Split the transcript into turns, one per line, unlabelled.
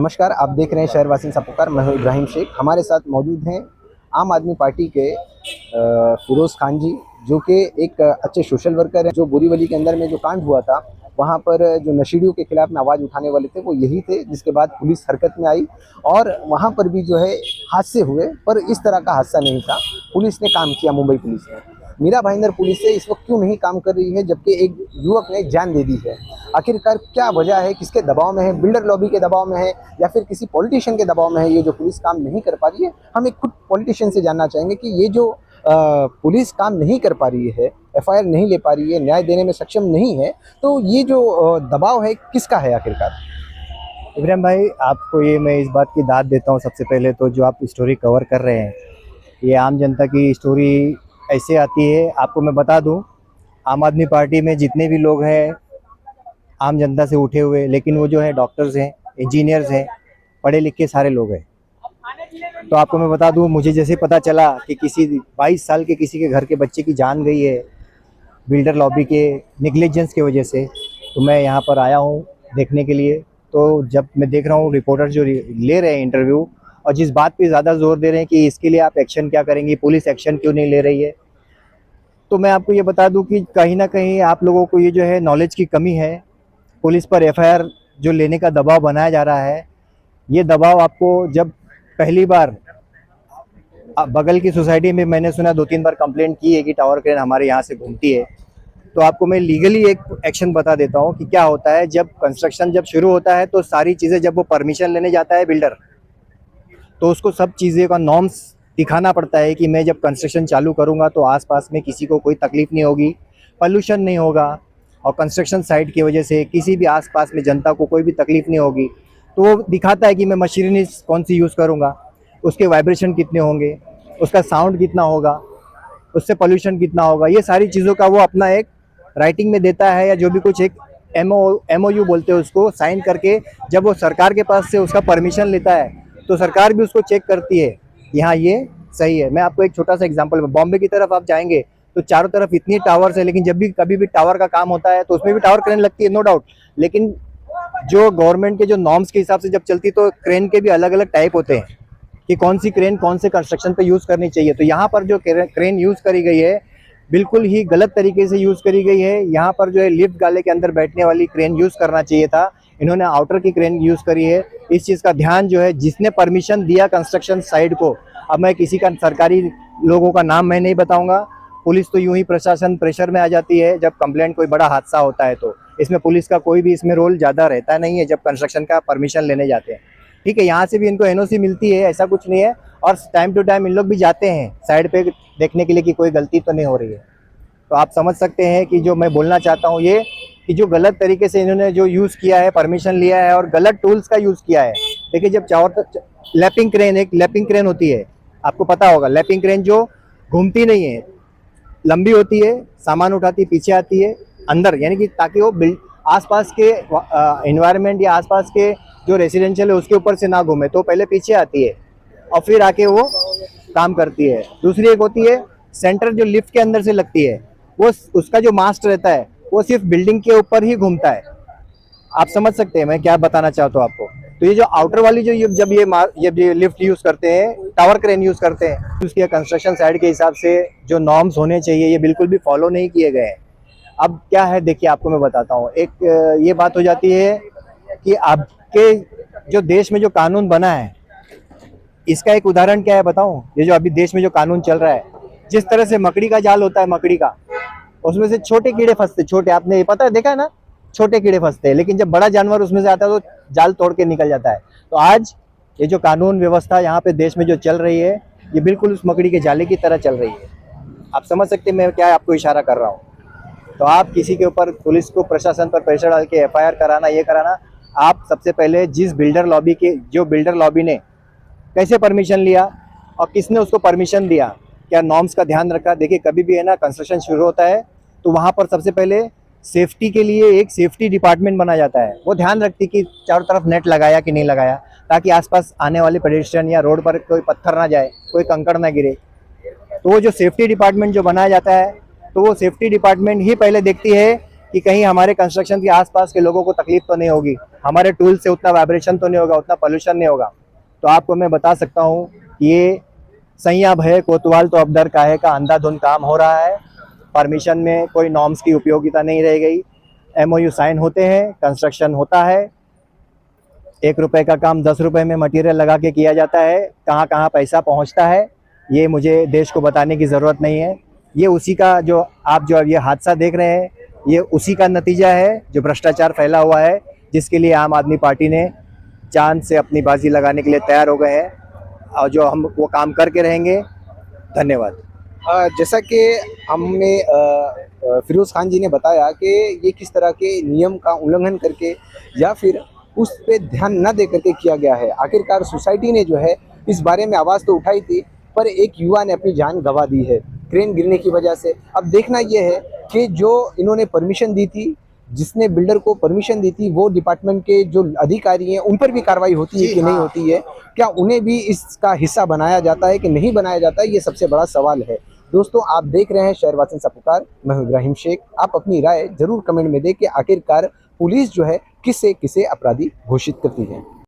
नमस्कार, आप देख रहे हैं शहरवासी का पुकार। मैं हूं इब्राहिम शेख। हमारे साथ मौजूद हैं आम आदमी पार्टी के फिरोज़ खान जी, जो कि एक अच्छे सोशल वर्कर हैं। जो बोरीवली के अंदर में जो कांड हुआ था, वहां पर जो नशेड़ियों के खिलाफ में आवाज़ उठाने वाले थे वो यही थे, जिसके बाद पुलिस हरकत में आई और वहां पर भी जो है हादसे हुए, पर इस तरह का हादसा नहीं था। पुलिस ने काम किया, मुंबई पुलिस ने। मीरा भाईंदर पुलिस से इस वक्त क्यों नहीं काम कर रही है, जबकि एक युवक ने जान दे दी है? आखिरकार क्या वजह है? किसके दबाव में है? बिल्डर लॉबी के दबाव में है या फिर किसी पॉलिटिशियन के दबाव में है ये जो पुलिस काम नहीं कर पा रही है? हम एक खुद पॉलिटिशियन से जानना चाहेंगे कि ये जो पुलिस काम नहीं कर पा रही है, एफआईआर नहीं ले पा रही है, न्याय देने में सक्षम नहीं है, तो ये जो दबाव है किसका है आखिरकार?
इब्राहिम भाई, आपको ये मैं इस बात की दाद देता हूँ। सबसे पहले तो जो आप स्टोरी कवर कर रहे हैं, ये आम जनता की स्टोरी ऐसे आती है। आपको मैं बता दूं, आम आदमी पार्टी में जितने भी लोग हैं आम जनता से उठे हुए, लेकिन वो जो है डॉक्टर्स हैं, इंजीनियर्स हैं, पढ़े लिखे सारे लोग हैं। तो आपको मैं बता दूं, मुझे जैसे पता चला कि किसी 22 साल के किसी के घर के बच्चे की जान गई है बिल्डर लॉबी के नेग्लिजेंस की वजह से, तो मैं यहाँ पर आया हूँ देखने के लिए। तो जब मैं देख रहा हूँ रिपोर्टर जो ले रहे हैं इंटरव्यू, और जिस बात पे ज़्यादा जोर दे रहे हैं कि इसके लिए आप एक्शन क्या करेंगी, पुलिस एक्शन क्यों नहीं ले रही है, तो मैं आपको ये बता दूं कि कहीं ना कहीं आप लोगों को ये जो है नॉलेज की कमी है। पुलिस पर एफआईआर जो लेने का दबाव बनाया जा रहा है, ये दबाव आपको जब पहली बार बगल की सोसाइटी में मैंने सुना 2-3 बार कंप्लेंट की है कि टावर क्रेन हमारे यहाँ से घूमती है। तो आपको मैं लीगली एक एक्शन बता देता हूँ कि क्या होता है। जब कंस्ट्रक्शन जब शुरू होता है तो सारी चीज़ें, जब वो परमिशन लेने जाता है बिल्डर, तो उसको सब चीज़ें का नॉर्म्स दिखाना पड़ता है कि मैं जब कंस्ट्रक्शन चालू करूँगा तो आसपास में किसी को कोई तकलीफ़ नहीं होगी, पॉल्यूशन नहीं होगा, और कंस्ट्रक्शन साइट की वजह से किसी भी आसपास में जनता को कोई भी तकलीफ़ नहीं होगी। तो वो दिखाता है कि मैं मशीनरी कौन सी यूज़ करूँगा, उसके वाइब्रेशन कितने होंगे, उसका साउंड कितना होगा, उससे पॉल्यूशन कितना होगा, ये सारी चीज़ों का वो अपना एक राइटिंग में देता है, या जो भी कुछ एक MOU बोलते हैं उसको, साइन करके जब वो सरकार के पास से उसका परमिशन लेता है तो सरकार भी उसको चेक करती है, यहाँ ये सही है। मैं आपको एक छोटा सा एग्जांपल, बॉम्बे की तरफ आप जाएंगे तो चारों तरफ इतनी टावर्स है, लेकिन जब भी कभी भी टावर का काम होता है तो उसमें भी टावर क्रेन लगती है, नो डाउट। लेकिन जो गवर्नमेंट के जो नॉर्म्स के हिसाब से जब चलती, तो क्रेन के भी अलग अलग टाइप होते हैं कि कौन सी क्रेन कौन से कंस्ट्रक्शन पे यूज़ करनी चाहिए। तो यहाँ पर जो क्रेन यूज़ करी गई है, बिल्कुल ही गलत तरीके से यूज़ करी गई है। यहाँ पर जो है लिफ्ट गाले के अंदर बैठने वाली क्रेन यूज़ करना चाहिए था, इन्होंने आउटर की क्रेन यूज़ करी है। इस चीज़ का ध्यान जो है जिसने परमिशन दिया कंस्ट्रक्शन साइड को, अब मैं किसी का सरकारी लोगों का नाम मैं नहीं बताऊंगा। पुलिस तो यूं ही प्रशासन प्रेशर में आ जाती है जब कंप्लेंट कोई बड़ा हादसा होता है, तो इसमें पुलिस का कोई भी इसमें रोल ज़्यादा रहता नहीं है जब कंस्ट्रक्शन का परमिशन लेने जाते हैं। ठीक है, यहाँ से भी इनको NOC मिलती है, ऐसा कुछ नहीं है, और टाइम टू टाइम इन लोग भी जाते हैं साइड पे देखने के लिए कि कोई गलती तो नहीं हो रही है। तो आप समझ सकते हैं कि जो मैं बोलना चाहता हूँ ये, कि जो गलत तरीके से इन्होंने जो यूज़ किया है, परमिशन लिया है और गलत टूल्स का यूज़ किया है। देखिए, जब चारों लैपिंग क्रेन, एक लैपिंग क्रेन होती है, आपको पता होगा, लैपिंग क्रेन जो घूमती नहीं है, लंबी होती है, सामान उठाती, पीछे आती है अंदर, यानी कि ताकि वो आसपास के एनवायरनमेंट या आसपास के जो रेसिडेंशियल है उसके ऊपर से ना घूमे, तो पहले पीछे आती है और फिर आके वो काम करती है। दूसरी एक होती है सेंटर, जो लिफ्ट के अंदर से लगती है, वो उसका जो मास्ट रहता है वो सिर्फ बिल्डिंग के ऊपर ही घूमता है। आप समझ सकते हैं मैं क्या बताना चाहता हूँ आपको। तो ये जो आउटर वाली जो जब ये लिफ्ट यूज करते हैं, टावर क्रेन यूज करते हैं, उसके कंस्ट्रक्शन साइड के हिसाब से जो नॉर्म्स होने चाहिए ये बिल्कुल भी फॉलो नहीं किए गए हैं। अब क्या है, देखिए आपको मैं बताता हूँ। एक ये बात हो जाती है कि आपके जो देश में जो कानून बना है, इसका एक उदाहरण क्या है बताऊं। ये जो अभी देश में जो कानून चल रहा है, जिस तरह से मकड़ी का जाल होता है, मकड़ी का, उसमें से छोटे कीड़े फंसते, छोटे, आपने ये पता है, देखा है ना, छोटे कीड़े फंसते हैं, लेकिन जब बड़ा जानवर उसमें से आता है तो जाल तोड़ के निकल जाता है। तो आज ये जो कानून व्यवस्था यहाँ पे देश में जो चल रही है, ये बिल्कुल उस मकड़ी के जाले की तरह चल रही है। आप समझ सकते हैं मैं क्या आपको इशारा कर रहा हूँ। तो आप किसी के ऊपर, पुलिस को, प्रशासन पर प्रेशर डाल के FIR कराना, ये कराना, आप सबसे पहले जिस बिल्डर लॉबी के, जो बिल्डर लॉबी ने कैसे परमिशन लिया और किसने उसको परमिशन दिया, क्या नॉर्म्स का ध्यान रखा। देखिए, कभी भी है ना, कंस्ट्रक्शन शुरू होता है तो वहाँ पर सबसे पहले सेफ्टी के लिए एक सेफ्टी डिपार्टमेंट बनाया जाता है। वो ध्यान रखती कि चारों तरफ नेट लगाया कि नहीं लगाया, ताकि आसपास आने वाले पेडेस्ट्रियन या रोड पर कोई पत्थर ना जाए, कोई कंकड़ ना गिरे। तो वो जो सेफ्टी डिपार्टमेंट जो बनाया जाता है, तो वो सेफ्टी डिपार्टमेंट ही पहले देखती है कि कहीं हमारे कंस्ट्रक्शन के आसपास के लोगों को तकलीफ तो नहीं होगी। हमारे टूल से उतना वाइब्रेशन तो नहीं होगा, उतना पोल्यूशन नहीं होगा। तो आपको मैं बता सकता हूँ ये सैया भय कोतवाल तो अब डर काहे का अंधाधुंध काम हो रहा है। परमिशन में कोई नॉर्म्स की उपयोगिता नहीं रह गई। MOU साइन होते हैं, कंस्ट्रक्शन होता है, 1 रुपए का काम 10 रुपए में मटेरियल लगा के किया जाता है। कहाँ कहाँ पैसा पहुँचता है ये मुझे देश को बताने की ज़रूरत नहीं है। ये उसी का जो आप जो ये हादसा देख रहे हैं ये उसी का नतीजा है जो भ्रष्टाचार फैला हुआ है, जिसके लिए आम आदमी पार्टी ने चांद से अपनी बाजी लगाने के लिए तैयार हो गए हैं और जो हम वो काम करके रहेंगे। धन्यवाद।
जैसा कि हमने फिरोज खान जी ने बताया कि ये किस तरह के नियम का उल्लंघन करके या फिर उस पे ध्यान न दे करके किया गया है। आखिरकार सोसाइटी ने जो है इस बारे में आवाज़ तो उठाई थी, पर एक युवा ने अपनी जान गंवा दी है क्रेन गिरने की वजह से। अब देखना ये है कि जो इन्होंने परमिशन दी थी, जिसने बिल्डर को परमिशन दी थी, वो डिपार्टमेंट के जो अधिकारी हैं उन पर भी कार्रवाई होती है कि नहीं होती है, क्या उन्हें भी इसका हिस्सा बनाया जाता है कि नहीं बनाया जाता है, ये सबसे बड़ा सवाल है। दोस्तों, आप देख रहे हैं शहरवासियों सा पुकार, मैं हूं इब्राहिम शेख। आप अपनी राय जरूर कमेंट में दें कि आखिरकार पुलिस जो है किसे किसे अपराधी घोषित करती है।